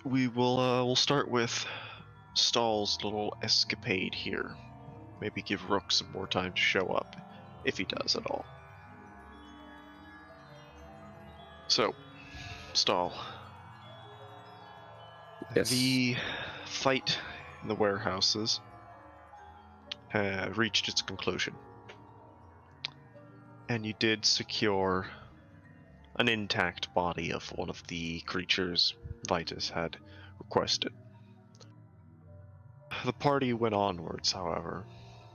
We'll start with Stahl's little escapade here. Maybe give Rook some more time to show up, if he does at all. So, Stahl. Yes. The fight in the warehouses reached its conclusion. And you did secure an intact body of one of the creatures Vitus had requested. The party went onwards, however.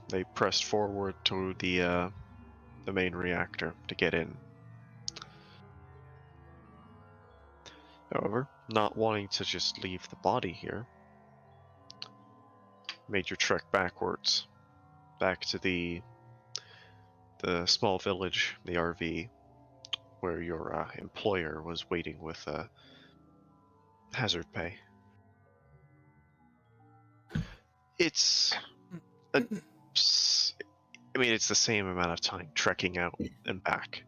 They pressed forward to the main reactor to get in. However, not wanting to just leave the body here, made your trek backwards, back to the small village, the RV, where your employer was waiting with hazard pay. It's it's the same amount of time trekking out and back.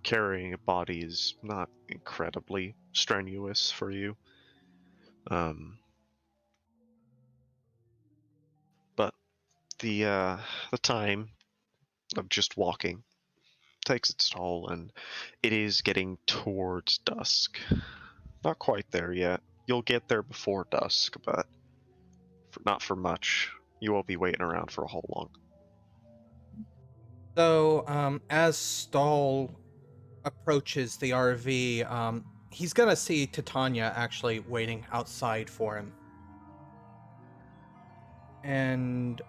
Carrying a body is not incredibly strenuous for you. But the time of just walking takes its toll, and it is getting towards dusk. Not quite there yet. You'll get there before dusk, but not for much. You won't be waiting around for a whole long. So, as Stahl approaches the RV, he's gonna see Titania actually waiting outside for him. And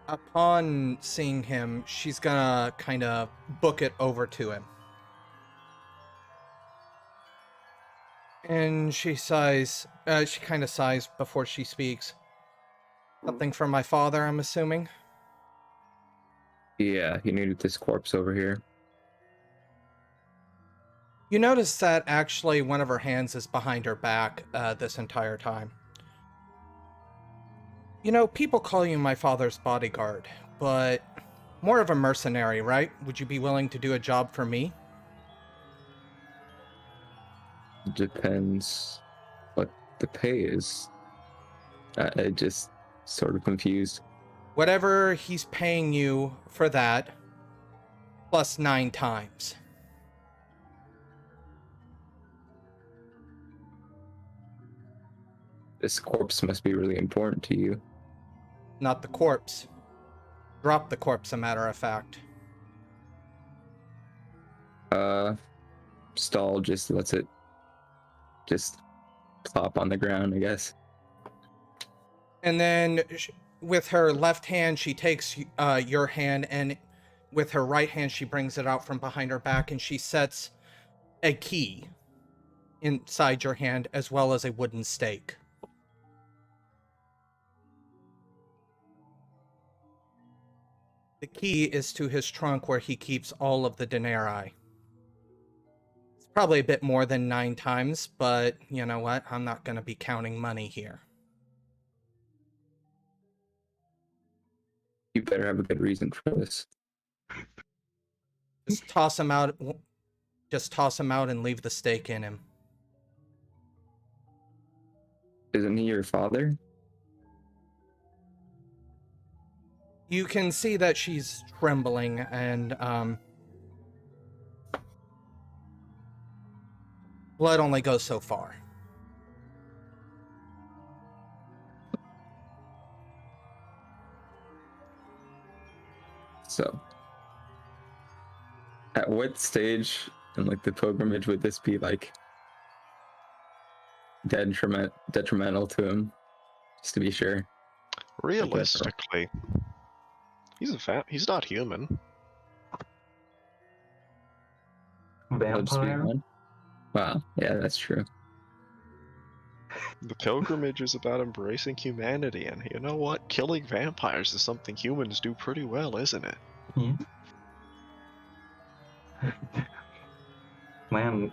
upon seeing him, she's gonna kind of book it over to him. And she sighs, she kind of sighs before she speaks. Something from my father, I'm assuming? Yeah, you needed this corpse over here. You notice that actually one of her hands is behind her back this entire time. You know, people call you my father's bodyguard, but more of a mercenary, right? Would you be willing to do a job for me? Depends what the pay is. I just sort of confused. Whatever he's paying you for that, plus 9 times. This corpse must be really important to you. Not the corpse. Drop the corpse, a matter of fact. Stahl just lets it just plop on the ground, I guess. And then with her left hand, she takes your hand, and with her right hand, she brings it out from behind her back, and she sets a key inside your hand, as well as a wooden stake. The key is to his trunk where he keeps all of the denarii. It's probably a bit more than 9 times, but you know what? I'm not going to be counting money here. You better have a good reason for this. Just toss him out. Just toss him out and leave the stake in him. Isn't he your father? You can see that she's trembling, and blood only goes so far. So, at what stage in like the pilgrimage would this be like detrimental to him? Just to be sure. Realistically, he's not human. Vampire? Wow, yeah, that's true. The pilgrimage is about embracing humanity, and you know what? Killing vampires is something humans do pretty well, isn't it? Yeah. Man.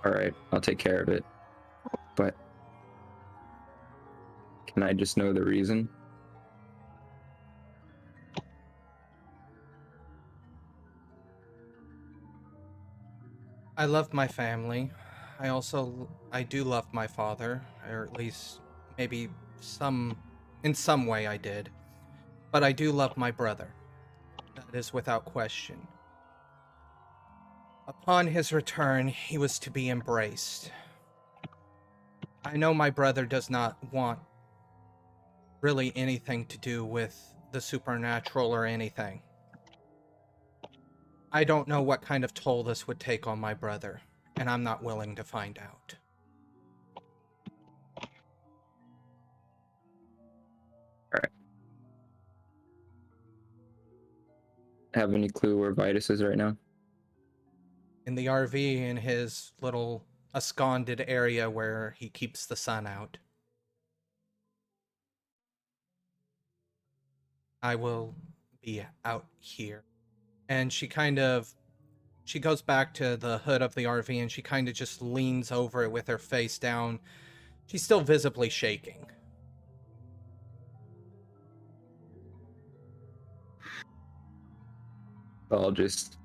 Alright, I'll take care of it. But can I just know the reason? I love my family. I do love my father, or at least maybe in some way I did. But I do love my brother. That is without question. Upon his return, he was to be embraced. I know my brother does not want really anything to do with the supernatural or anything. I don't know what kind of toll this would take on my brother, and I'm not willing to find out. Have any clue where Vitus is right now? In the RV, in his little absconded area where he keeps the sun out. I will be out here. And she goes back to the hood of the RV and she kind of just leans over it with her face down. She's still visibly shaking. I'll just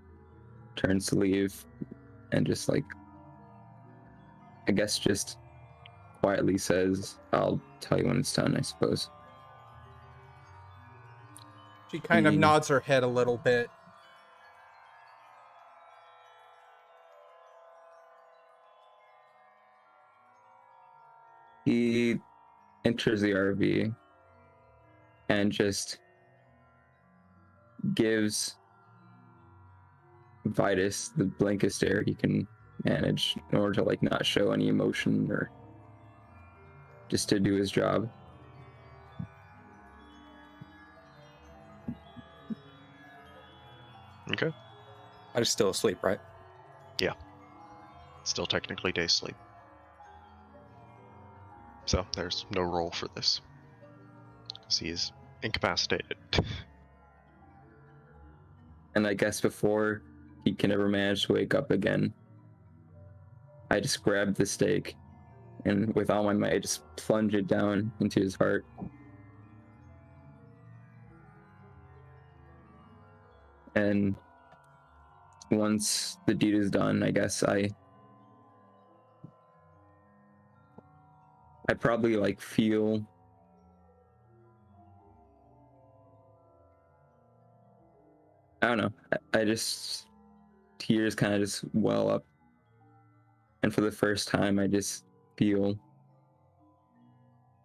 turns to leave and just like, I guess just quietly says, I'll tell you when it's done, I suppose. She kind of nods her head a little bit. He enters the RV and just gives Vitus the blankest stare he can manage in order to like not show any emotion or just to do his job. Okay. I'm still asleep, right? Yeah. Still technically day sleep. So there's no roll for this. Because he is incapacitated. And I guess before he can ever manage to wake up again, I just grab the stake and with all my might, I just plunge it down into his heart. And once the deed is done, I guess I probably like feel I don't know. I just tears kind of just well up, and for the first time, I just feel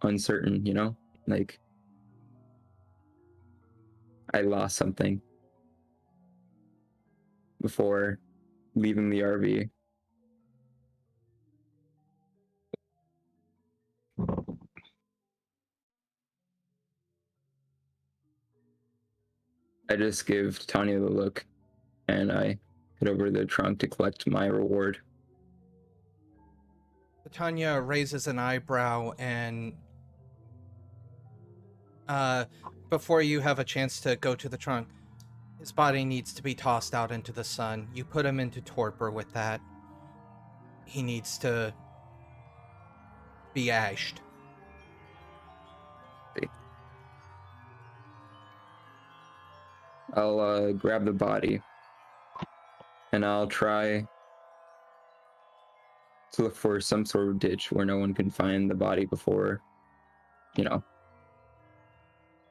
uncertain. You know, like I lost something before leaving the RV. I just give Tanya the look, and I head over to the trunk to collect my reward. Tanya raises an eyebrow and before you have a chance to go to the trunk, his body needs to be tossed out into the sun. You put him into torpor with that. He needs to be ashed. I'll grab the body, and I'll try to look for some sort of ditch where no one can find the body before, you know,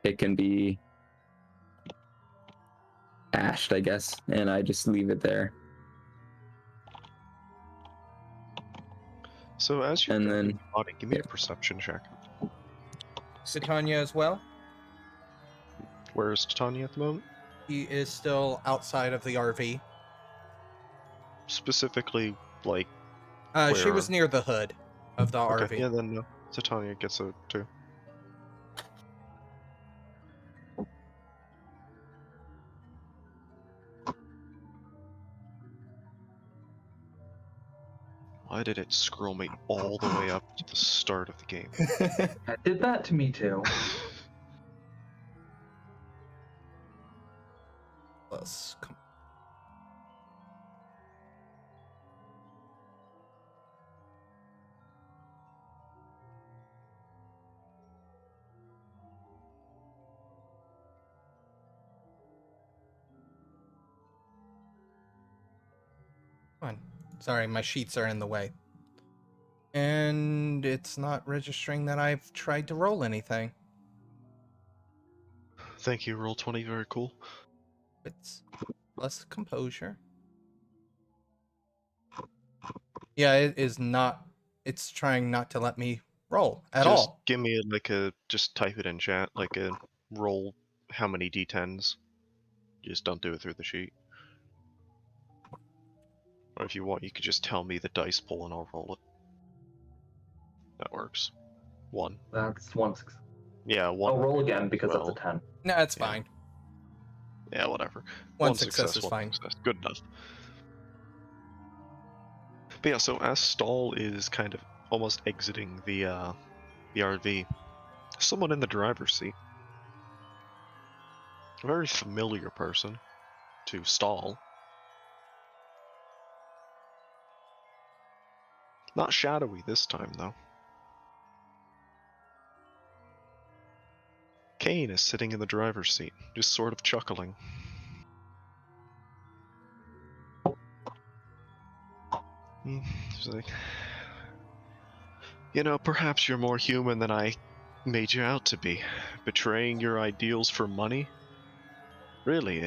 it can be ashed, I guess, and I just leave it there. So as you're And grabbing then- the body, give me a perception check. Titania as well. Where is Titania at the moment? He is still outside of the RV. Specifically, like, She where? was near the hood of the RV. Okay, yeah, then Titania gets it too. Why did it scroll me all the way up to the start of the game? That did that to me too. Let's come. Come on. Sorry, my sheets are in the way. And it's not registering that I've tried to roll anything. Thank you, Roll20, very cool. It's plus composure. Yeah, it is not. It's trying not to let me roll at Just all. give me just type it in chat, like a roll how many d10s. Just don't do it through the sheet. Or if you want, you could just tell me the dice pool and I'll roll it. That works. 1. That's 1 success. Yeah, 1. I'll roll again because Well, that's a 10. No, it's yeah. fine. Yeah, whatever. One success is one fine. success. Good enough. But yeah, so as Stahl is kind of almost exiting the RV, someone in the driver's seat, a very familiar person to Stahl, not shadowy this time though. Kane is sitting in the driver's seat, just sort of chuckling. He's like, you know, perhaps you're more human than I made you out to be. Betraying your ideals for money? Really,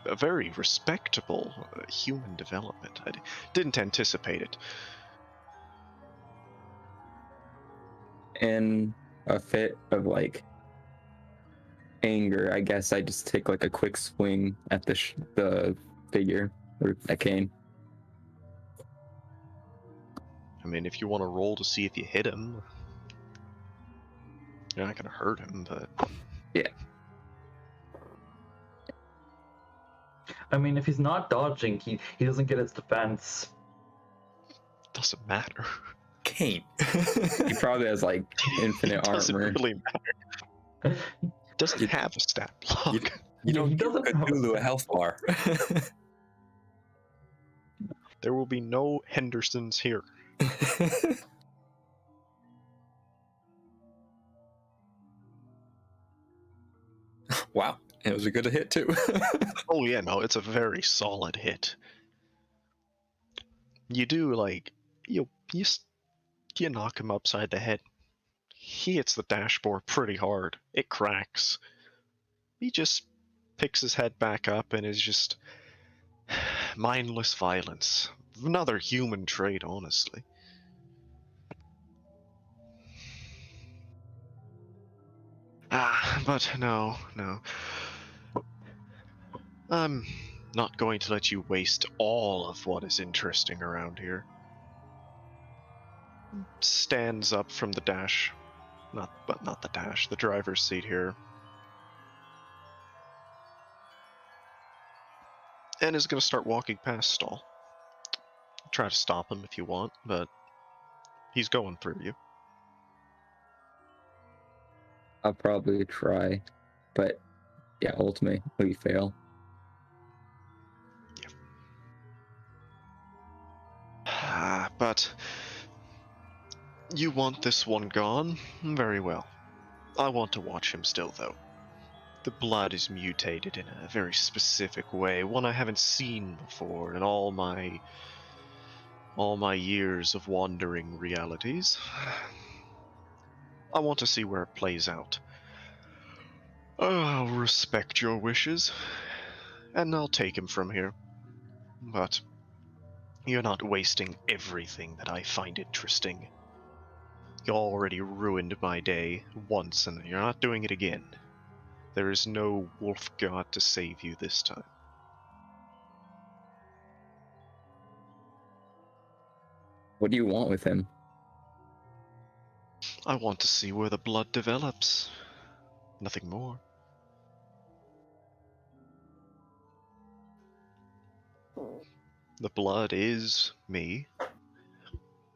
a very respectable human development. I didn't anticipate it. In a fit of like anger, I guess I just take like a quick swing at the figure or at Kane. I mean, if you want to roll to see if you hit him, you're not gonna hurt him, but I mean, if he's not dodging, he doesn't get his defense. it doesn't matter. Kane. He probably has like infinite It doesn't armor. really matter. He doesn't You- have a stat block. You Yeah, don't he give doesn't have a Cthulhu a stat health bar. There will be no Hendersons here. Wow, it was a good hit too. Oh yeah, no, it's a very solid hit. You do like you knock him upside the head. He hits the dashboard pretty hard. It cracks. He just picks his head back up and is just mindless violence. Another human trait, honestly. But no. I'm not going to let you waste all of what is interesting around here. Stands up from the dash. Not the dash, the driver's seat here. And is going to start walking past Stahl. Try to stop him if you want, but he's going through you. I'll probably try, but yeah, ultimately we fail. But you want this one gone? Very well. I want to watch him still, though. The blood is mutated in a very specific way, one I haven't seen before in all my years of wandering realities. I want to see where it plays out. I'll respect your wishes, and I'll take him from here. But you're not wasting everything that I find interesting. You already ruined my day once, and you're not doing it again. There is no wolf god to save you this time. What do you want with him? I want to see where the blood develops. Nothing more. The blood is me,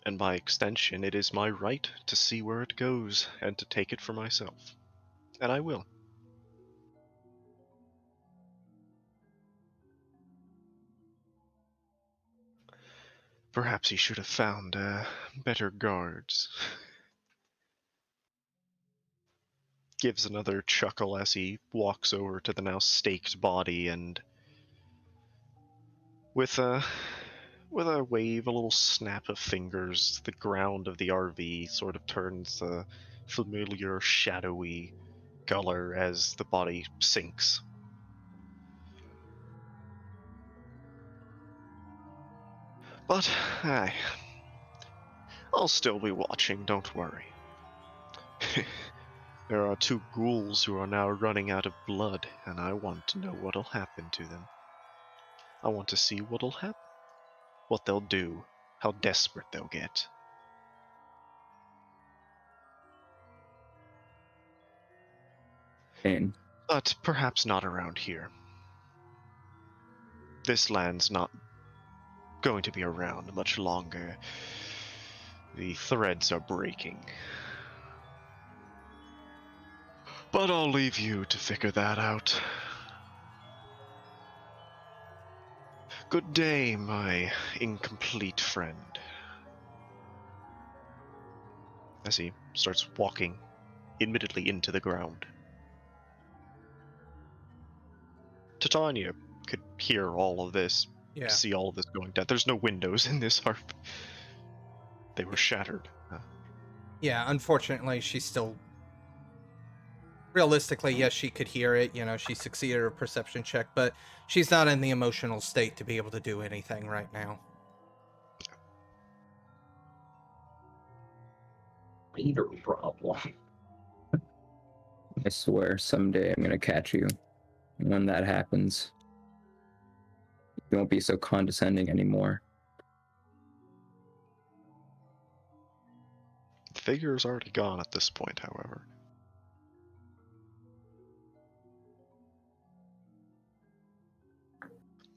and by extension, it is my right to see where it goes and to take it for myself. And I will. Perhaps he should have found better guards. Gives another chuckle as he walks over to the now staked body and with with a wave, a little snap of fingers, the ground of the RV sort of turns a familiar shadowy color as the body sinks. But, I'll still be watching, don't worry. There are 2 ghouls who are now running out of blood, and I want to know what'll happen to them. I want to see what'll happen, what they'll do, how desperate they'll get. And But perhaps not around here. This land's not going to be around much longer. The threads are breaking. But I'll leave you to figure that out. Good day, my incomplete friend. As he starts walking, admittedly into the ground. Titania could hear all of this, Yeah. see all of this going down. There's no windows in this harp. They were shattered. Yeah, unfortunately, she's still... Realistically, yes, she could hear it. You know, she succeeded her perception check, but she's not in the emotional state to be able to do anything right now. Peter problem. I swear someday I'm gonna catch you. And when that happens, you won't be so condescending anymore. The figure is already gone at this point, however.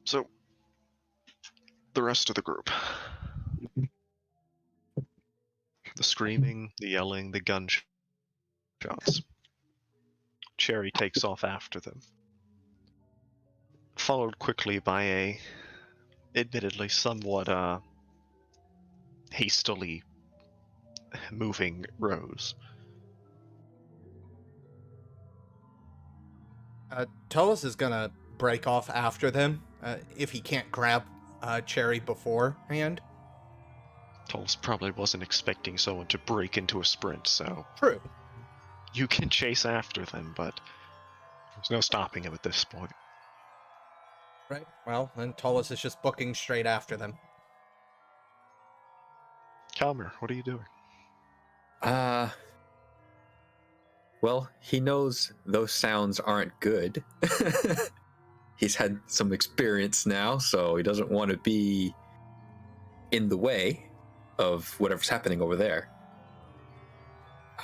So, the rest of the group. The screaming, the yelling, the gunshots. Cherry takes off after them. Followed quickly by a, admittedly, somewhat, hastily moving Rose. Tullis is gonna break off after them if he can't grab Cherry beforehand. Tullis probably wasn't expecting someone to break into a sprint, so True. you can chase after them, but there's no stopping him at this point. Right. Well, then Tullis is just booking straight after them. Kalmir, what are you doing? Well, he knows those sounds aren't good. He's had some experience now, so he doesn't want to be in the way of whatever's happening over there.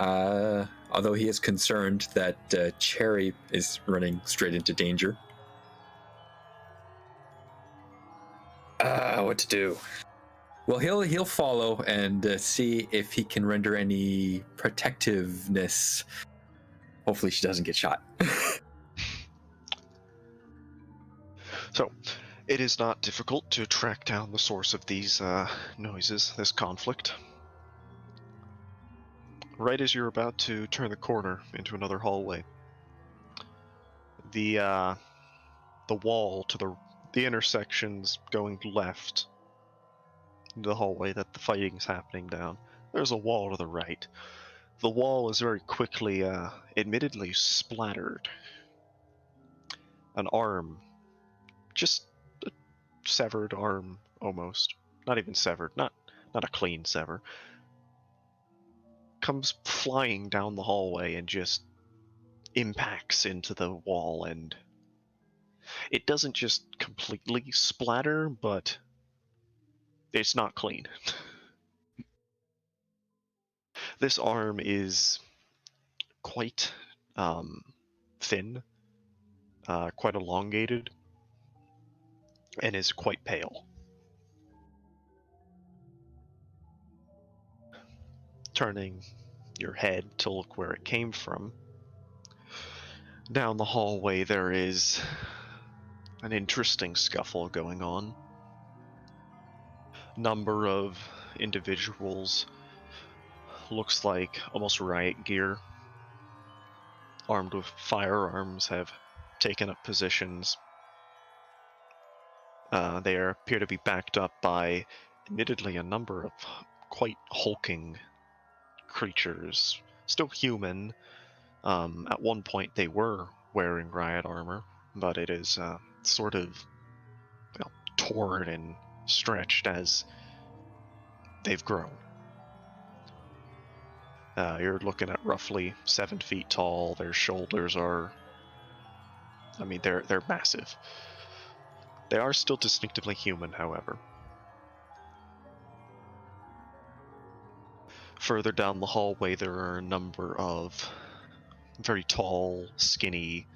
Although he is concerned that Cherry is running straight into danger. What to do? Well, he'll follow and see if he can render any protectiveness. Hopefully she doesn't get shot. So, it is not difficult to track down the source of these noises, this conflict. Right as you're about to turn the corner into another hallway, the wall to the intersections going left, the hallway that the fighting's happening down, there's a wall to the right. The wall is very quickly, admittedly splattered. An arm, just a severed arm, almost. Not even severed, not a clean sever. Comes flying down the hallway and just impacts into the wall, and it doesn't just completely splatter, but it's not clean. This arm is quite thin, quite elongated, and is quite pale. Turning your head to look where it came from, down the hallway there is an interesting scuffle going on. Number of individuals, looks like almost riot gear, armed with firearms, have taken up positions. They appear to be backed up by, admittedly, a number of quite hulking creatures. Still human. At one point they were wearing riot armor, but it is sort of torn and stretched as they've grown. You're looking at roughly 7 feet tall. Their shoulders are, they're massive. They are still distinctively human, however. Further down the hallway, there are a number of very tall, skinny,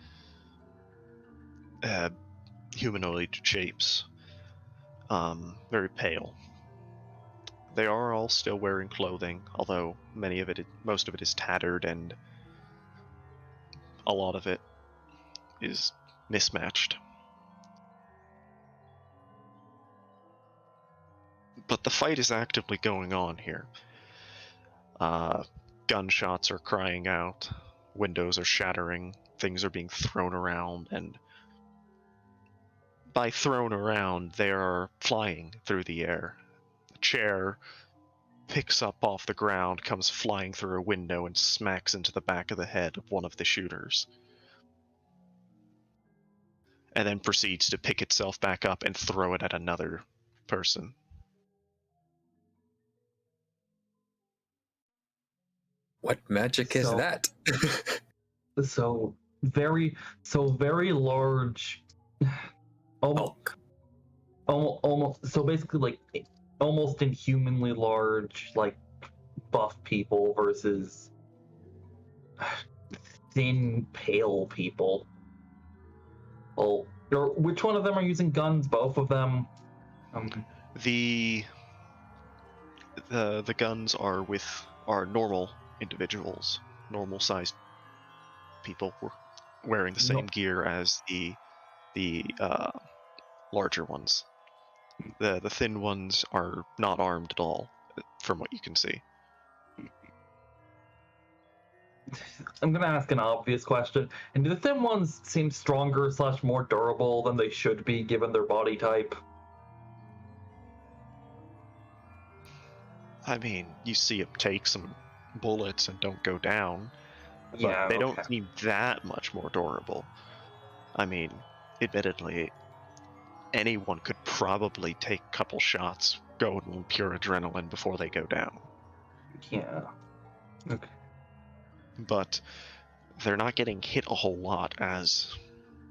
humanoid shapes. Very pale. They are all still wearing clothing, although most of it is tattered, and a lot of it is mismatched. But the fight is actively going on here. Gunshots are crying out, windows are shattering, things are being thrown around, and by thrown around, they are flying through the air. A chair picks up off the ground, comes flying through a window, and smacks into the back of the head of one of the shooters. And then proceeds to pick itself back up and throw it at another person. What magic is So- that? So very large. Hulk. Almost. So basically, like almost inhumanly large, like buff people versus thin, pale people. Oh, or which one of them are using guns? Both of them. The guns are normal individuals, normal sized people wearing the same gear as the larger ones. The thin ones are not armed at all, from what you can see. I'm gonna ask an obvious question. And do the thin ones seem stronger / more durable than they should be given their body type? I mean, you see them take some bullets and don't go down, but Yeah, they don't okay. seem that much more durable. I mean, admittedly, anyone could probably take a couple shots going on pure adrenaline before they go down. Yeah. Okay. But they're not getting hit a whole lot, as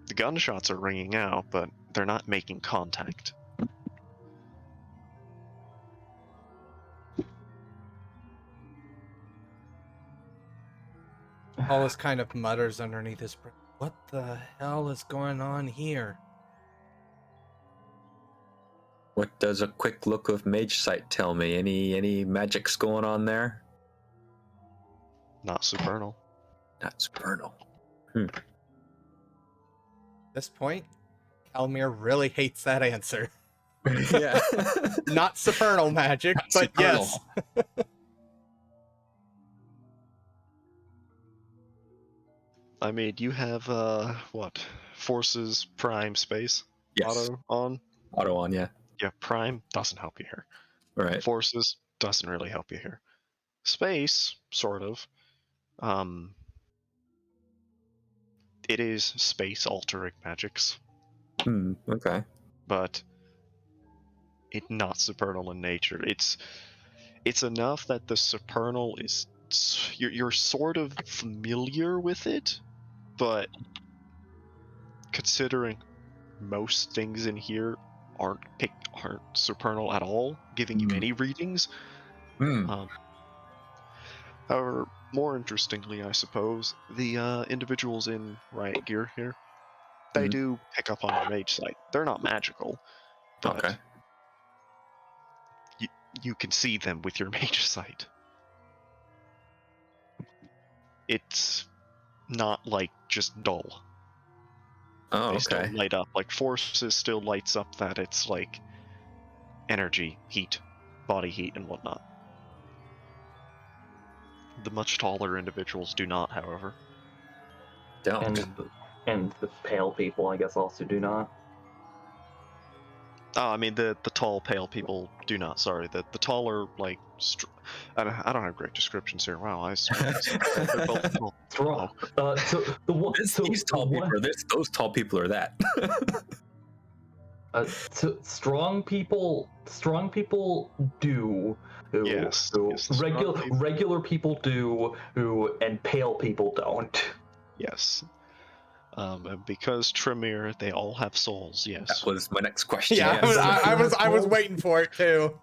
the gunshots are ringing out, but they're not making contact. Hollis kind of mutters underneath his breath. What the hell is going on here? What does a quick look of Mage Sight tell me? Any magics going on there? Not supernal. Not supernal. At this point, Kalmir really hates that answer. Yeah. Not supernal magic, Not but supernal. yes. I mean, you have, Forces, Prime, Space? Yes. Auto on? Auto on, yeah. Yeah, Prime doesn't help you here. Right. Forces doesn't really help you here. Space, sort of. It is space-altering magics, Okay. but it's not supernal in nature. It's enough that the supernal is you're sort of familiar with it, but considering most things in here aren't supernal at all, giving you any readings. However, more interestingly, I suppose, the individuals in riot gear here, they do pick up on your mage sight. They're not magical, but Okay. you can see them with your mage sight. It's not like just dull. Oh, They okay. still light up. Like Forces still lights up that it's like energy, heat, body heat, and whatnot. The much taller individuals do not, however. Don't. And the pale people, I guess, also do not. Oh, I mean the tall, pale people do not. Sorry, the taller like. I don't have great descriptions here. Wow, they're both tall. Strong. Oh. So the one. So These tall the people one, are this. Those tall people are that. so strong people do. Who, Yes, who yes, strong people. regular people do. Who and pale people don't. Yes. And because Tremere, they all have souls. Yes. That was my next question. Yeah, Yes. I was waiting for it too.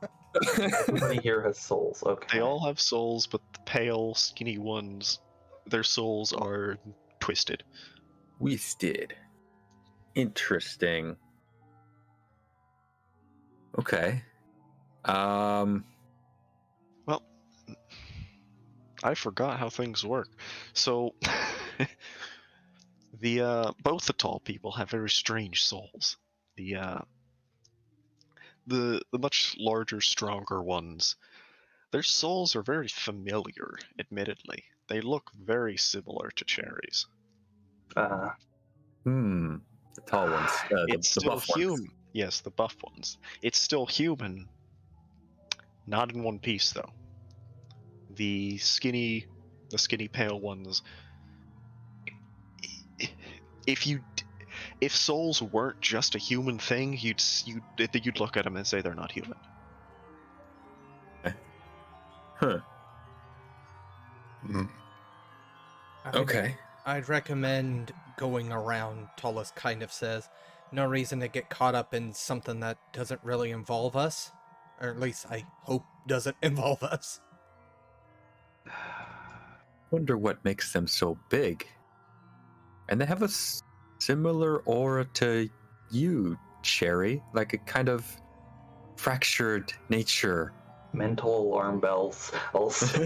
Everybody here has souls. Okay. They all have souls, but the pale, skinny ones, their souls are twisted. Wasted. Interesting. Okay. Well, I forgot how things work. So, both the tall people have very strange souls. The much larger, stronger ones, their souls are very familiar. Admittedly, they look very similar to Cherry's. Uh, The tall ones. It's The still buff ones. human. Yes, the buff ones. It's still human. Not in one piece though. The skinny pale ones. If souls weren't just a human thing, you'd look at them and say they're not human. Huh. Okay. I'd recommend going around, Tullus kind of says. No reason to get caught up in something that doesn't really involve us. Or at least I hope doesn't involve us. Wonder what makes them so big. And they have a similar aura to you, Cherry, like a kind of fractured nature. mental alarm bells. Also,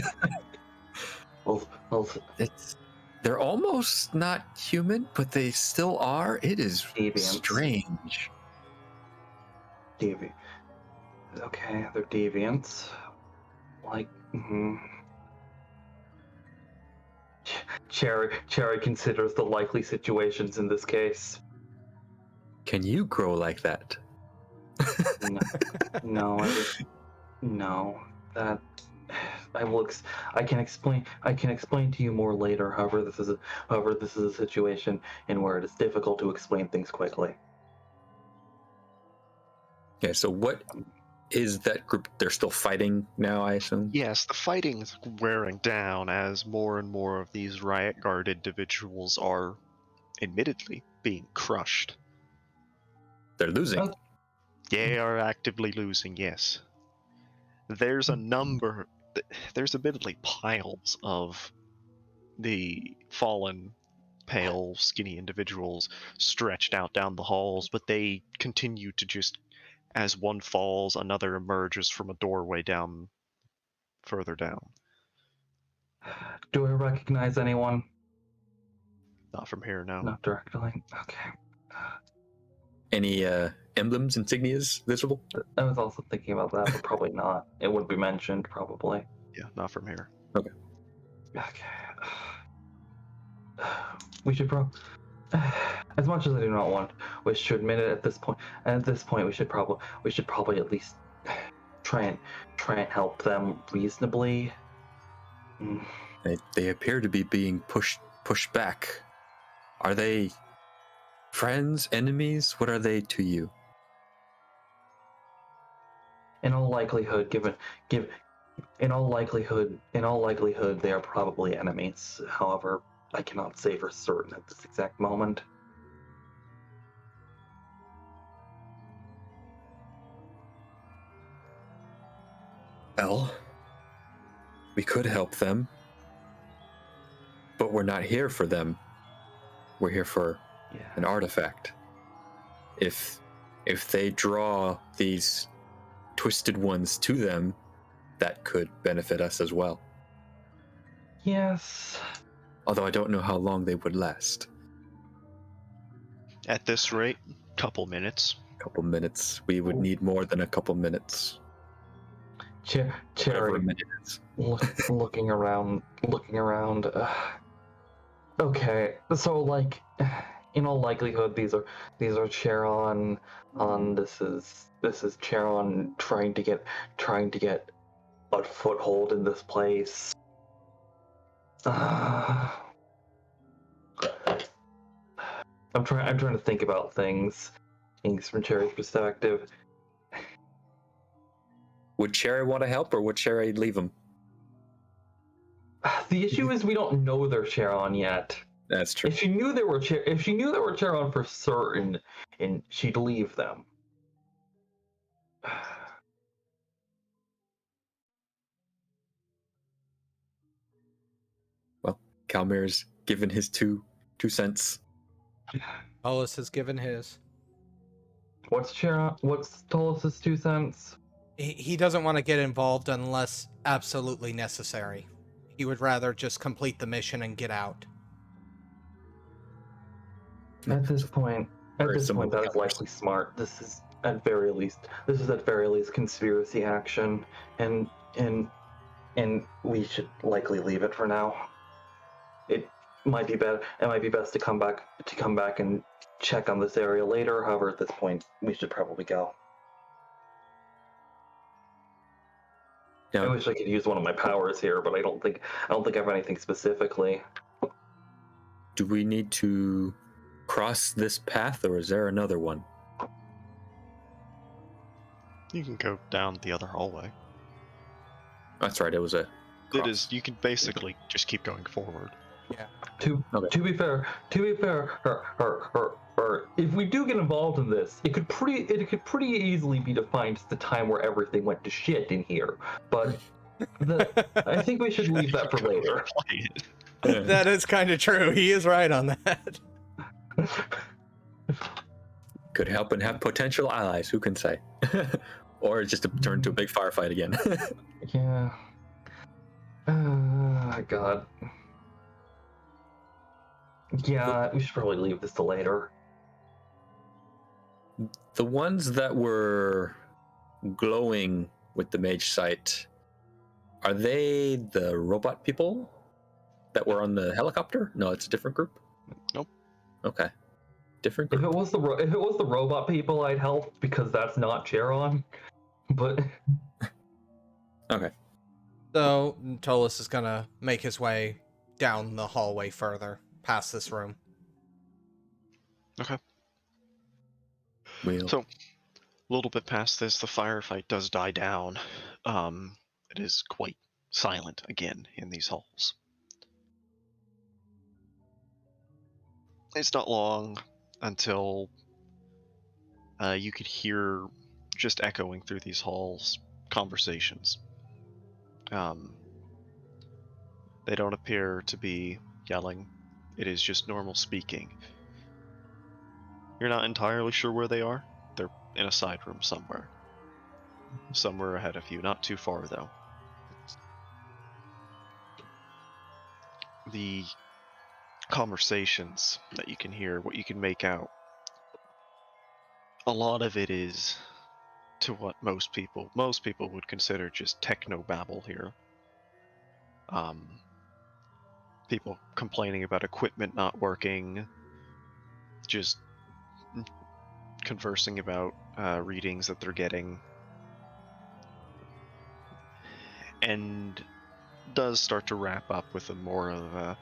They're almost not human, but they still are. It is Deviants. strange. Okay, they're deviants. Like, Cherry considers the likely situations in this case. Can you grow like that? No, that I can explain to you more later. However, this is a situation in where it is difficult to explain things quickly. Okay, so what is that group? They're still fighting now, I assume? Yes, the fighting's wearing down as more and more of these riot guard individuals are, admittedly, being crushed. They're losing. Oh. They are actively losing, yes. There's admittedly piles of the fallen, pale, skinny individuals stretched out down the halls, but they continue to just, as one falls, another emerges from a doorway down, further down. Do I recognize anyone? Not from here, no. Not directly. Okay. Any emblems, insignias visible? I was also thinking about that, but probably not. It would be mentioned, probably. Yeah, not from here. Okay. We should as much as I do not want wish to admit it at this point. At this point, we should probably at least try and help them reasonably. They appear to be being pushed back. Are they friends, enemies? What are they to you? In all likelihood, in all likelihood, they are probably enemies. However, I cannot say for certain at this exact moment. Well, we could help them, but we're not here for them. We're here for an artifact. If they draw these twisted ones to them, that could benefit us as well. Yes. Although I don't know how long they would last. At this rate, couple minutes. Couple minutes. We would need more than a couple minutes. Cherry, Whatever a minute is. looking around. Okay, so like, likelihood, these are Cheiron. This is Cheiron trying to get a foothold in this place. I'm trying to think about things from Cherry's perspective. Would Cherry want to help, or would Cherry leave him? The issue is we don't know they're Cheiron yet. That's true. If she knew they were Cheiron for certain, and she'd leave them. Well, Kalmir's given his two cents. Tolis has given his. What's Tolis' 2 cents? He doesn't want to get involved unless absolutely necessary. He would rather just complete the mission and get out. At this point, that is likely smart. This is at very least conspiracy action, and we should likely leave it for now. It might be better. It might be best to come back and check on this area later. However, at this point, we should probably go. Yeah. I wish I could use one of my powers here, but I don't think I have anything specifically. Do we need to cross this path, or is there another one? You can go down the other hallway. That's right. It was a. It is. You can basically just keep going forward. Yeah. To be fair, if we do get involved in this, it could pretty easily be defined as the time where everything went to shit in here. But I think we should leave that for later. That is kind of true. He is right on that. Could help and have potential allies. Who can say? Or just to turn to a big firefight again. Yeah. Oh, God. Yeah, we should probably leave this to later. The ones that were glowing with the mage sight, are they the robot people that were on the helicopter? No, it's a different group? Nope. Okay. Different If group. it was the robot people, I'd help because that's not Cheiron. But Okay. So Tolis is gonna make his way down the hallway further, past this room. Okay. We'll... So, a little bit past this, the firefight does die down. It is quite silent again in these halls. It's not long until you could hear, just echoing through these halls, conversations. They don't appear to be yelling. It is just normal speaking. You're not entirely sure where they are. They're in a side room somewhere. Somewhere ahead of you, not too far though. The conversations that you can hear, what you can make out, a lot of it is to what most people would consider just techno-babble here. People complaining about equipment not working, just conversing about readings that they're getting, and does start to wrap up with a more of a,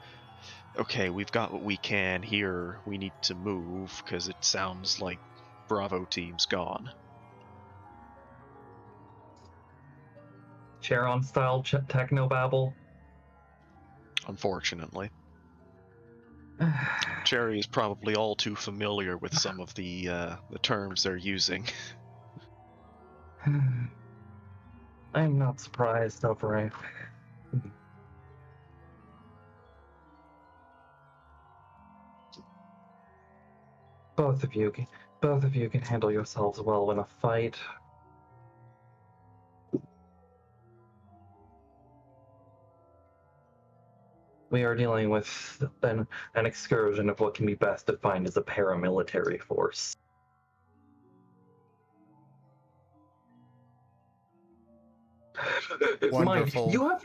okay, we've got what we can here, we need to move because it sounds like Bravo team's gone. Cheiron style techno babble. Unfortunately. Cherry is probably all too familiar with some of the terms they're using. I am not surprised, Overay. Both of you can handle yourselves well in a fight. We are dealing with an excursion of what can be best defined as a paramilitary force. Wonderful. Mike,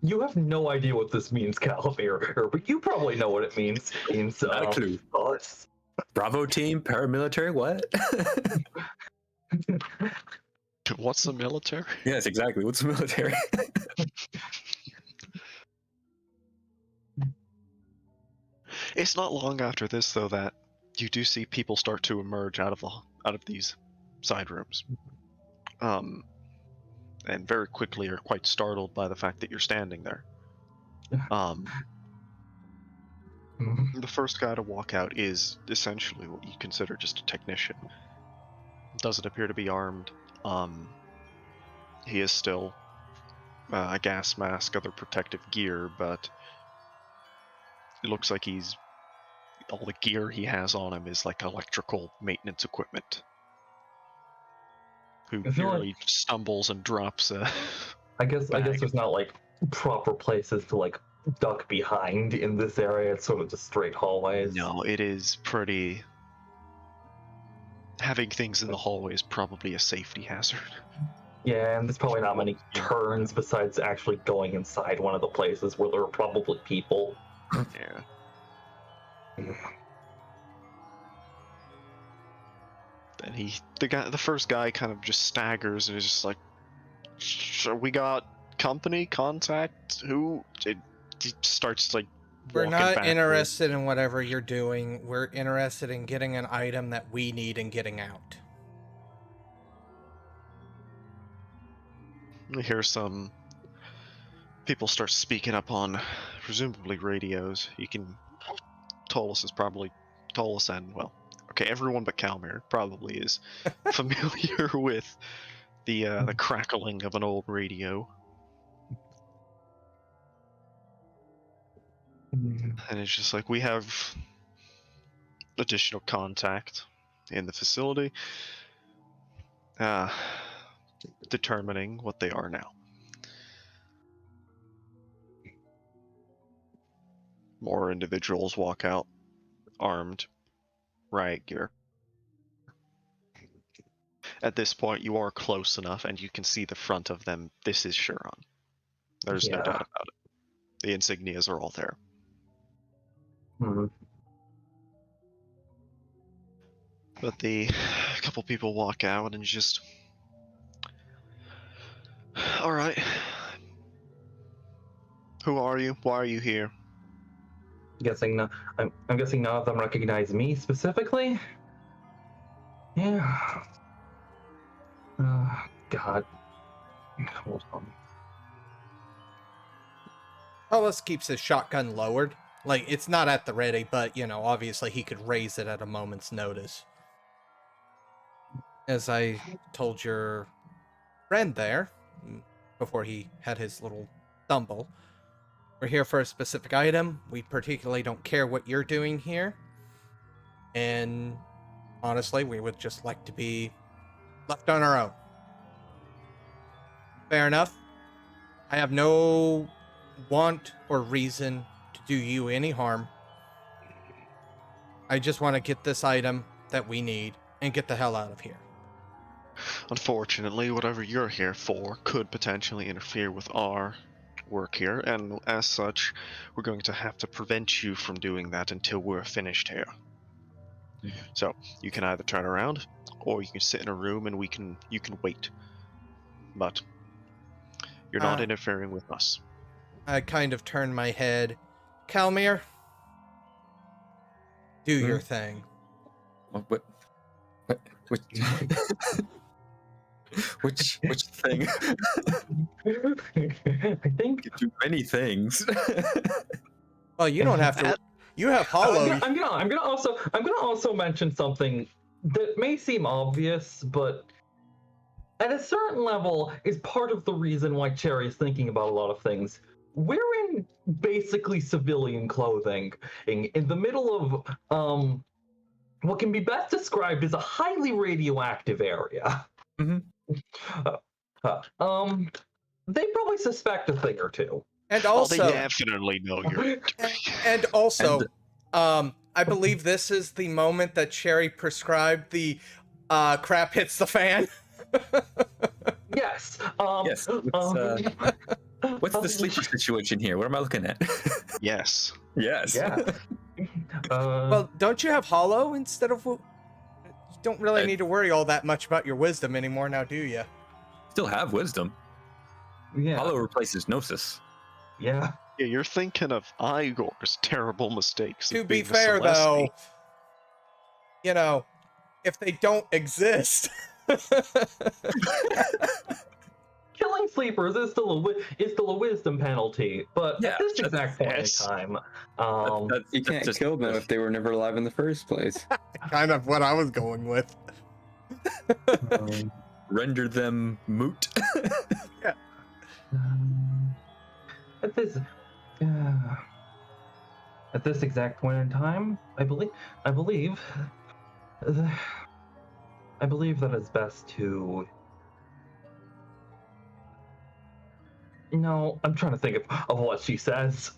you have no idea what this means, Kalmir, but you probably know what it means. Not a clue. Bravo team, paramilitary, what? What's the military? Yes, exactly. What's the military? It's not long after this though that you do see people start to emerge out of these side rooms, and very quickly are quite startled by the fact that you're standing there. The first guy to walk out is essentially what you consider just a technician. Doesn't appear to be armed. He is still a gas mask, other protective gear, but it looks like all the gear he has on him is like electrical maintenance equipment. Who I feel like- merely stumbles and drops a I guess bag. there's not like proper places to like duck behind in this area. It's sort of just straight hallways. No, it is pretty. Having things in the hallway is probably a safety hazard. Yeah, and there's probably not many turns besides actually going inside one of the places where there are probably people. Yeah. Then the first guy kind of just staggers and is just like, we got company contact? Who? He starts like. We're walking not backwards. interested in whatever you're doing. We're interested in getting an item that we need and getting out. We hear some people start speaking up on presumably radios. Tollus is probably and everyone but Kalmir probably is familiar with the crackling of an old radio. And it's just like, we have additional contact in the facility. Determining what they are now. More individuals walk out, armed, riot gear. At this point, you are close enough and you can see the front of them. This is Cheiron. There's no Yeah. doubt about it. The insignias are all there. Mhm. But a couple people walk out and just... Alright. Who are you? Why are you here? I'm guessing none of them recognize me specifically. Yeah. God. Hold on. Hollis keeps his shotgun lowered. Like, it's not at the ready, but, obviously he could raise it at a moment's notice. As I told your friend there, before he had his little stumble, we're here for a specific item. We particularly don't care what you're doing here. And honestly, we would just like to be left on our own. Fair enough. I have no want or reason to do you any harm. I just want to get this item that we need and get the hell out of here. Unfortunately, whatever you're here for could potentially interfere with our work here, and as such, we're going to have to prevent you from doing that until we're finished here. So, you can either turn around, or you can sit in a room and you can wait. But you're not interfering with us. I kind of turn my head. Kalmir, do your thing. What? Which thing? I think You do many things. Well, you don't have to. You have Hollow. I'm gonna also mention something that may seem obvious, but at a certain level is part of the reason why Cherry is thinking about a lot of things. We're in basically civilian clothing in the middle of what can be best described as a highly radioactive area. Mhm. They probably suspect a thing or two. And They also, definitely know you're... and also, I believe this is the moment that Cherry prescribed the crap hits the fan. Yes. Yes. What's the sleeper situation here? What am I looking at? Yes. Yes. Yeah. Well, don't you have Hollow instead of? You don't really I- need to worry all that much about your wisdom anymore, now, do you? Still have wisdom. yeah, Hollow replaces Gnosis. yeah. Yeah, you're thinking of Igor's terrible mistakes. To of be being a fair, though, Celesti. if they don't exist. Killing sleepers is still a wisdom penalty, but Yeah, at this that's- exact point yes. in time, You can't kill them if they were never alive in the first place. Kind of what I was going with. render them moot. at this at this exact point in time, I believe that it's best to. No, I'm trying to think of what she says.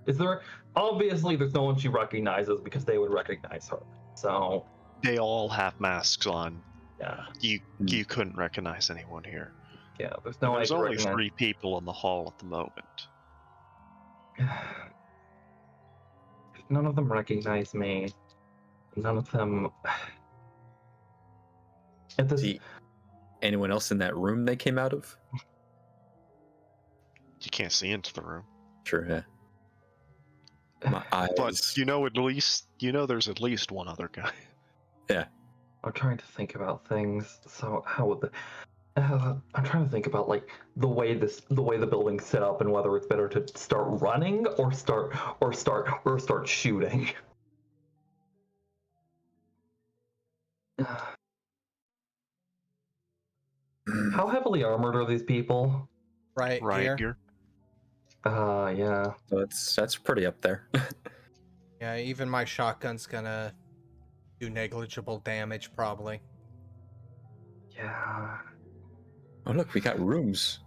Is there obviously there's no one she recognizes because they would recognize her. So They all have masks on. yeah, You couldn't recognize anyone here. yeah. There's no way There's to only recognize. 3 people in the hall at the moment. None of them recognize me. None of them. At this, See, anyone else in that room they came out of? You can't see into the room. Sure, yeah. My eyes. But there's at least one other guy. I'm trying to think about things. So how would I'm trying to think about like the way the building's set up and whether it's better to start running or start shooting. How heavily armored are these people? Right Riot here. gear. Yeah. So that's pretty up there. Yeah, even my shotgun's gonna do negligible damage, probably. Yeah. Oh look, we got rooms.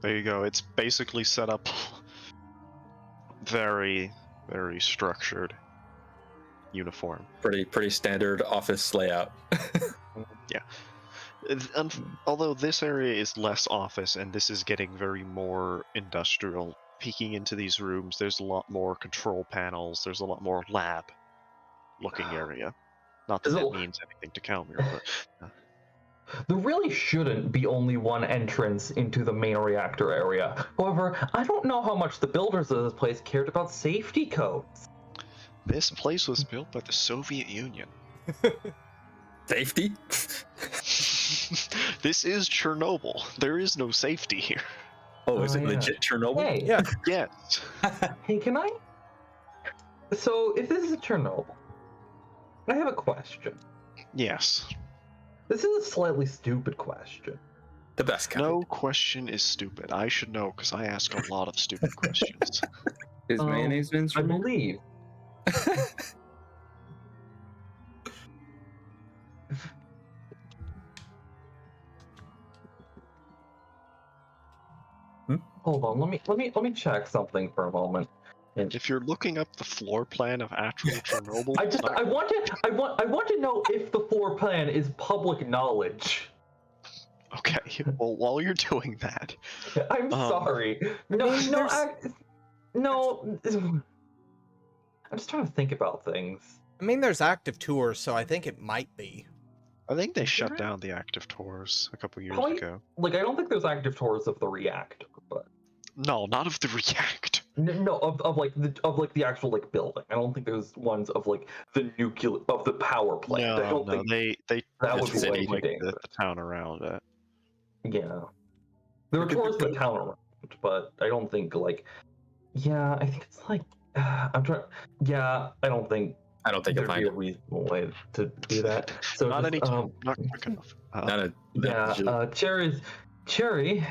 There you go. It's basically set up very, very structured, uniform. Pretty standard office layout. Although this area is less office and this is getting very more industrial, peeking into these rooms, there's a lot more control panels, there's a lot more lab looking area. Not that it means anything to Kalmir, but There really shouldn't be only one entrance into the main reactor area. However, I don't know how much the builders of this place cared about safety codes. this place was built by the Soviet Union. Safety? This is Chernobyl. There is no safety here. Oh, is Oh, it yeah. legit Chernobyl? Hey, Yeah. Yes. hey, can I? So, if this is a Chernobyl, I have a question. Yes. This is a slightly stupid question. The best kind. No question is stupid. I should know because I ask a lot of stupid questions. Is mayonnaise an I instrument? believe. Hold on, let me check something for a moment. If you're looking up the floor plan of actual Chernobyl, it's not- I want to know if the floor plan is public knowledge. Okay. Well, while you're doing that, I'm sorry. No, mean, no, there's- no. I'm just trying to think about things. I mean, there's active tours, so I think it might be. I think they shut there? down the active tours a couple years Probably- ago. Like, I don't think there's active tours of the reactor, but No, not of the reactor. no, of the actual like building. I don't think there's ones of like the nuclear of the power plant. I No, don't no, think they that would would be be way too like the dangerous. town around it. Yeah, there are tours of the town around, but I don't think like. Yeah, I think it's like I'm trying. Yeah, I don't think I don't think you'll there'd be find a it. reasonable way to do that. So Not just, anytime. Not quick enough. Not a yeah, Cherry.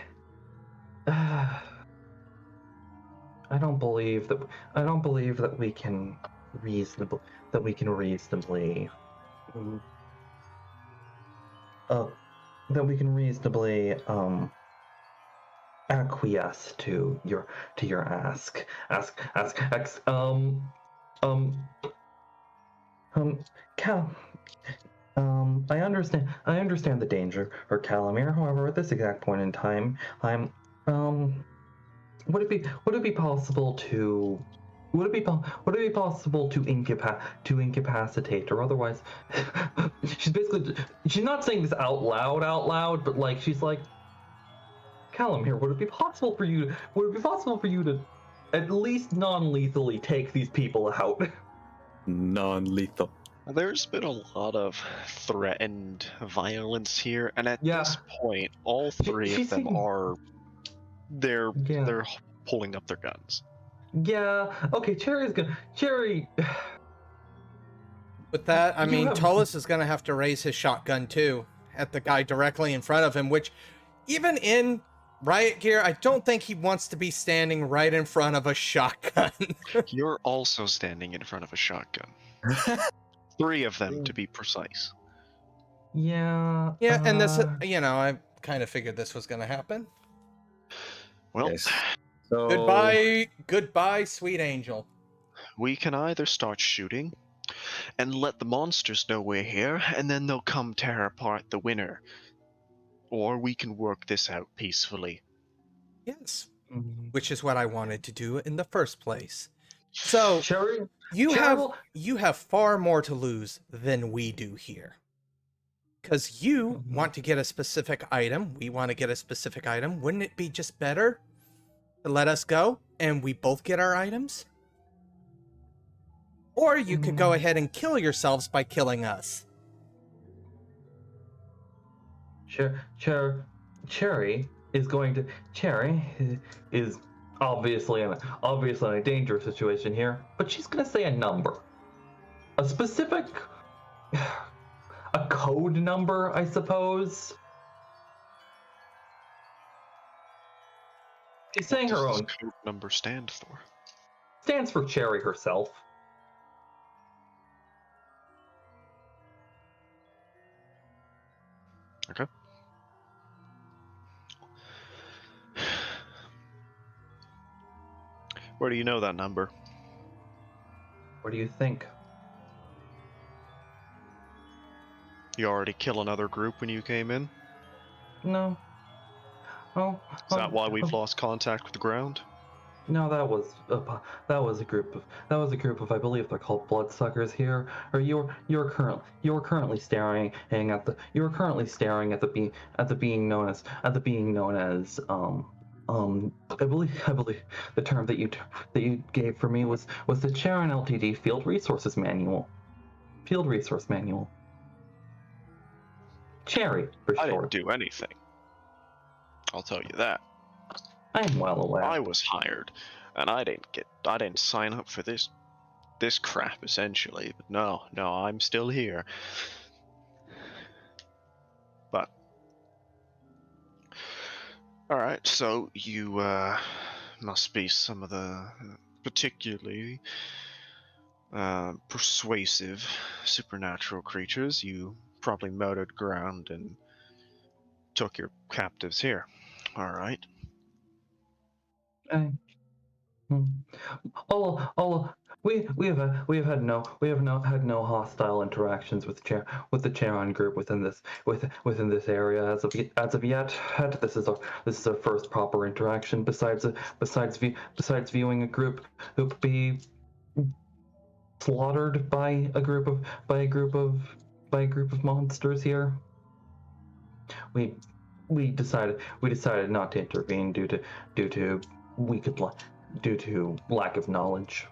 I don't believe that we can reasonably acquiesce to your ask. Cal. I understand the danger, or Kalmir. However, at this exact point in time, would it be possible to would it be possible to incapacitate, or otherwise she's not saying this out loud, but like she's like, Kalmir, would it be possible for you to at least non-lethally take these people out? Non-lethal. There's been a lot of threatened violence here, and at Yeah. this point, all three She of them seemed- are they're Yeah. they're pulling up their guns. Yeah. Okay, Cherry. With that, I You mean, have- Tullus is going to have to raise his shotgun too at the guy directly in front of him, which even in riot gear, I don't think he wants to be standing right in front of a shotgun. You're also standing in front of a shotgun. Three of them, to be precise. Yeah. Yeah, and this, I kind of figured this was going to happen. Well, Yes. So Goodbye, sweet angel. we can either start shooting and let the monsters know we're here, and then they'll come tear apart the winner. Or we can work this out peacefully. Yes, Mhm. which is what I wanted to do in the first place. So Cherry. you Cherry have will- you have far more to lose than we do here. Because you Mhm. want to get a specific item, we want to get a specific item. Wouldn't it be just better to let us go and we both get our items? Or you could go Mm. ahead and kill yourselves by killing us. Cherry is obviously in a dangerous situation here, but she's gonna say a number, a specific, a code number, I suppose. She's saying her What own. does this code number stand for? Stands for Cherry herself. Okay. Where do you know that number? What do you think? You already kill another group when you came in? No. Oh. Is that why we've lost contact with the ground? No, that was a group of, I believe they're called bloodsuckers here. Or you're currently staring at the being known as I believe the term that you gave for me was the Cheiron Ltd. Field Resource Manual. Cherry for I didn't short. do anything. I'll tell you that. I am well aware. I was hired, and I didn't sign up for this crap essentially. But no, I'm still here. But all right, so you must be some of the particularly persuasive supernatural creatures. You probably murdered ground and took your captives here. All right. We have had no hostile interactions with the Cheiron Group within this area as of yet. This is our first proper interaction. Besides viewing a group who could be slaughtered by a group of monsters here. We decided not to intervene due to lack of knowledge.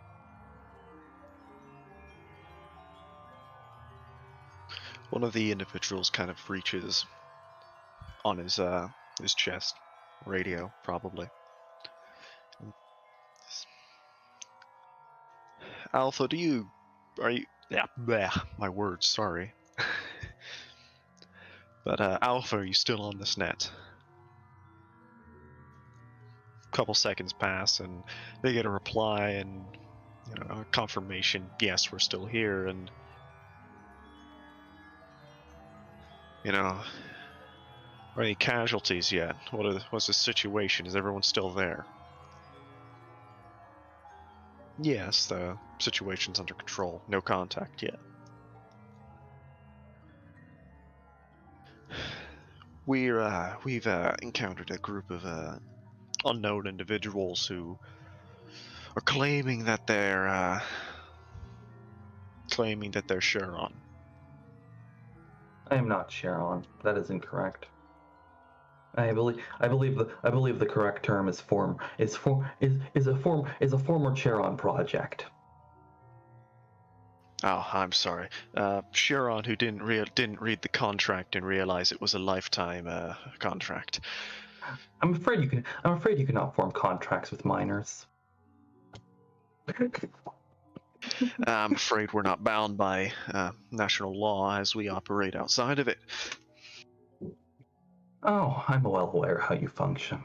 One of the individuals kind of reaches on his chest, radio probably. Alpha, are you? Yeah, bleh, my words. Sorry. But Alpha, are you still on this net? A couple seconds pass, and they get a reply and a confirmation. Yes, we're still here, and are any casualties yet? What's the situation? Is everyone still there? Yes, the situation's under control. No contact yet. We've encountered a group of unknown individuals who are claiming that they're Cheiron. I am not Cheiron. That is incorrect. I believe the correct term is a former Cheiron project. Oh, I'm sorry. Cheiron, who didn't read the contract and realize it was a lifetime contract. I'm afraid you cannot form contracts with minors. I'm afraid we're not bound by national law as we operate outside of it. Oh, I'm well aware how you function.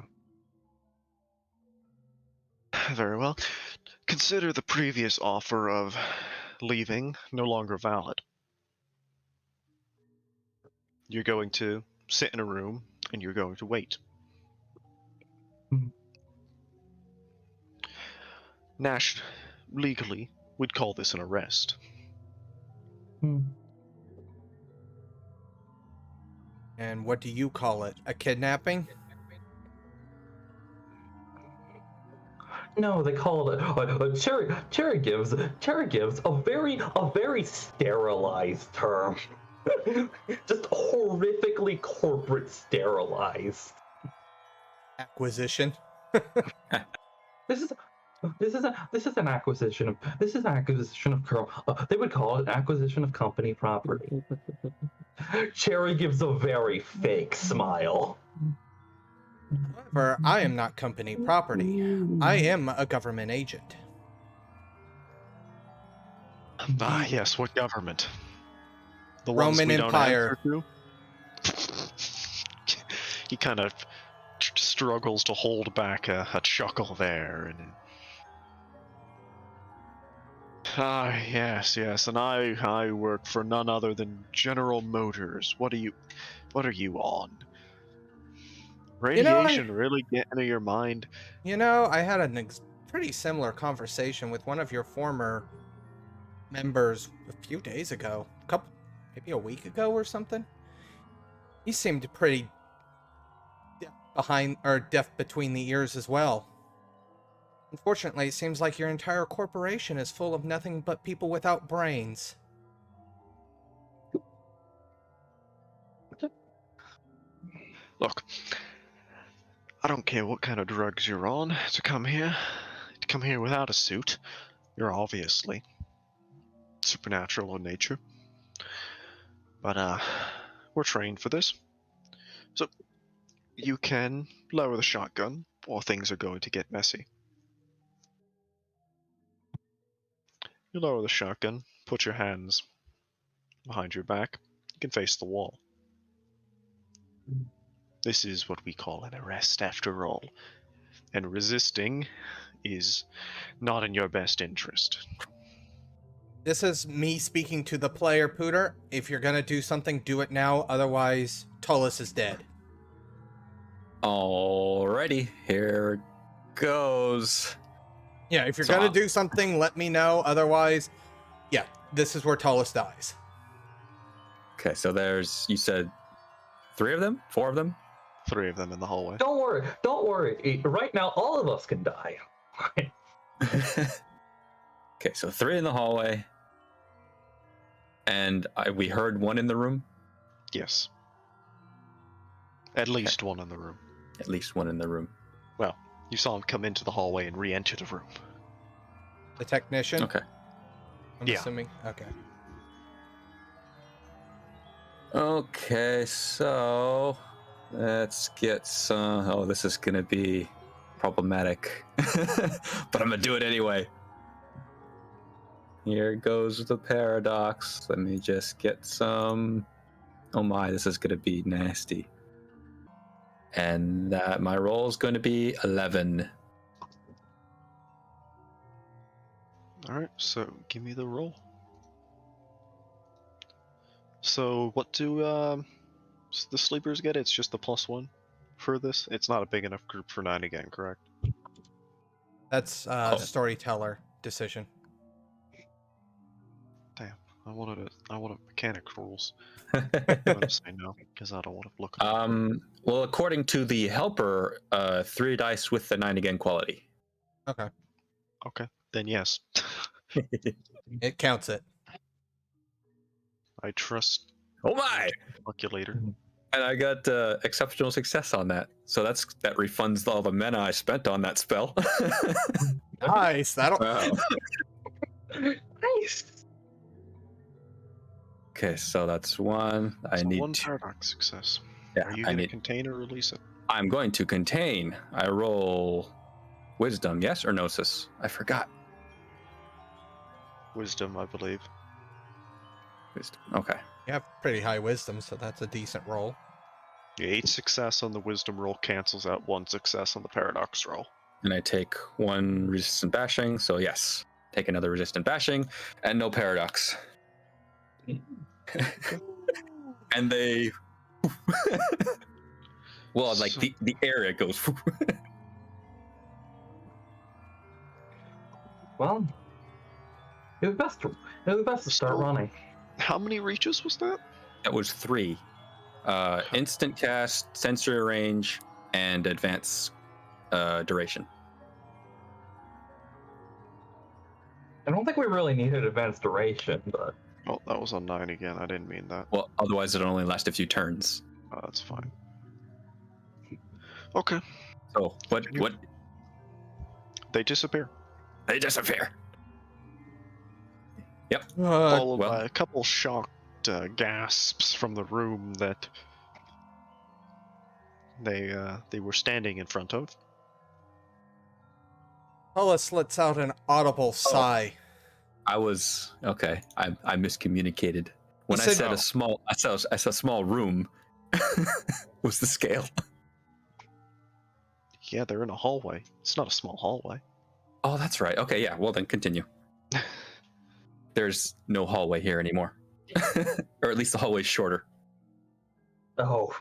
Very well. Consider the previous offer of leaving no longer valid. You're going to sit in a room and you're going to wait. Hmm. Nash, legally, we'd call this an arrest. And what do you call it? A kidnapping? No, they call it Cherry gives a very sterilized term. Just horrifically corporate sterilized. Acquisition? This is an acquisition of they would call it acquisition of company property. Cherry gives a very fake smile. However, I am not company property. I am a government agent. Ah, yes, what government? The ones Roman we don't Empire. answer to? He kind of struggles to hold back a chuckle there. Ah, yes, and I work for none other than General Motors. What are you on? Radiation really get into your mind? You know, I had a pretty similar conversation with one of your former members a few days ago. Maybe a week ago or something. He seemed pretty deaf between the ears as well. Unfortunately, it seems like your entire corporation is full of nothing but people without brains. Look, I don't care what kind of drugs you're on to come here. To come here without a suit, you're obviously supernatural in nature. But we're trained for this. So you can lower the shotgun, or things are going to get messy. You lower the shotgun, put your hands behind your back, you can face the wall. This is what we call an arrest after all, and resisting is not in your best interest. This is me speaking to the player, Pooter. If you're gonna do something, do it now, otherwise Tullus is dead. Alrighty, here it goes. Yeah, if you're gonna do something, let me know, otherwise, yeah, this is where Tullus dies. Okay, so you said 3 of them? 4 of them? 3 of them in the hallway. Don't worry. Right now, all of us can die. Okay, so 3 in the hallway. And we heard 1 in the room? Yes. At least 1 in the room. At least 1 in the room. Well, you saw him come into the hallway and re-enter the room. The technician? Okay. I'm Yeah. assuming. Okay. Okay, so let's get some. Oh, this is gonna be problematic, but I'm gonna do it anyway. Here goes the paradox. Let me just get some. Oh my, this is gonna be nasty. And my roll is going to be 11. Alright, so give me the roll. So what do the sleepers get? It's just the +1 for this? It's not a big enough group for 9 again, correct? That's Storyteller decision. Damn. I wanted mechanic rules. I'm gonna say no because I don't want to look at them. Well, according to the helper, 3 dice with the 9 again quality. Okay. Okay, then yes. It counts it. I trust Oh my! calculator. And I got exceptional success on that. So that refunds all the mana I spent on that spell. Nice. That'll. Wow. Nice. Okay, so that's one. I So need one two. paradox success. Yeah, Are you I gonna need. contain or release it? I'm going to contain. I roll wisdom, yes or gnosis? I forgot. Wisdom, I believe. Wisdom. Okay. You have pretty high wisdom, so that's a decent roll. The 8 success on the wisdom roll cancels out 1 success on the paradox roll. And I take 1 resistant bashing, so yes. Take another resistant bashing, and no paradox. And they well, like So- the air it goes. Well, it was best to start So- running. How many reaches was that? That was 3. Instant cast, sensory range, and advance duration. I don't think we really needed advanced duration, but Oh, that was on 9 again. I didn't mean that. Well, otherwise it'll only last a few turns. Oh, that's fine. Okay, So what they disappear. they disappear. Followed well- by a couple shocked gasps from the room that they were standing in front of. Hollis lets out an audible sigh. I was okay. I miscommunicated. When I said- said a small I said a small room was the scale. Yeah, they're in a hallway. It's not a small hallway. Oh, that's right. Okay, yeah. Well then continue. There's no hallway here anymore. Or at least the hallway's shorter. oh,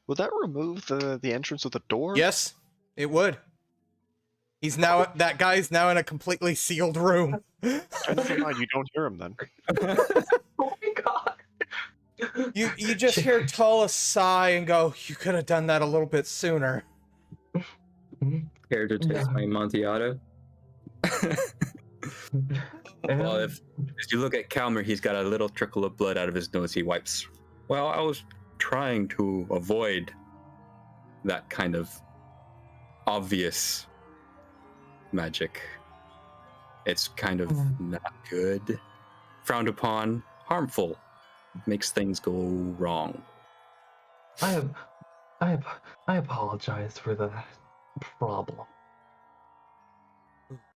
Would that remove the entrance of the door? Yes, it would. He's now that guy's now in a completely sealed room. Never mind, you don't hear him then. oh my god! You just hear Tala sigh and go, "You could have done that a little bit sooner." Character takes Yeah. my Amontillado. Well, if you look at Kalmir, he's got a little trickle of blood out of his nose. He wipes. Well, I was trying to avoid that kind of obvious magic. It's kind of not good, frowned upon, harmful, makes things go wrong. I apologize for the problem.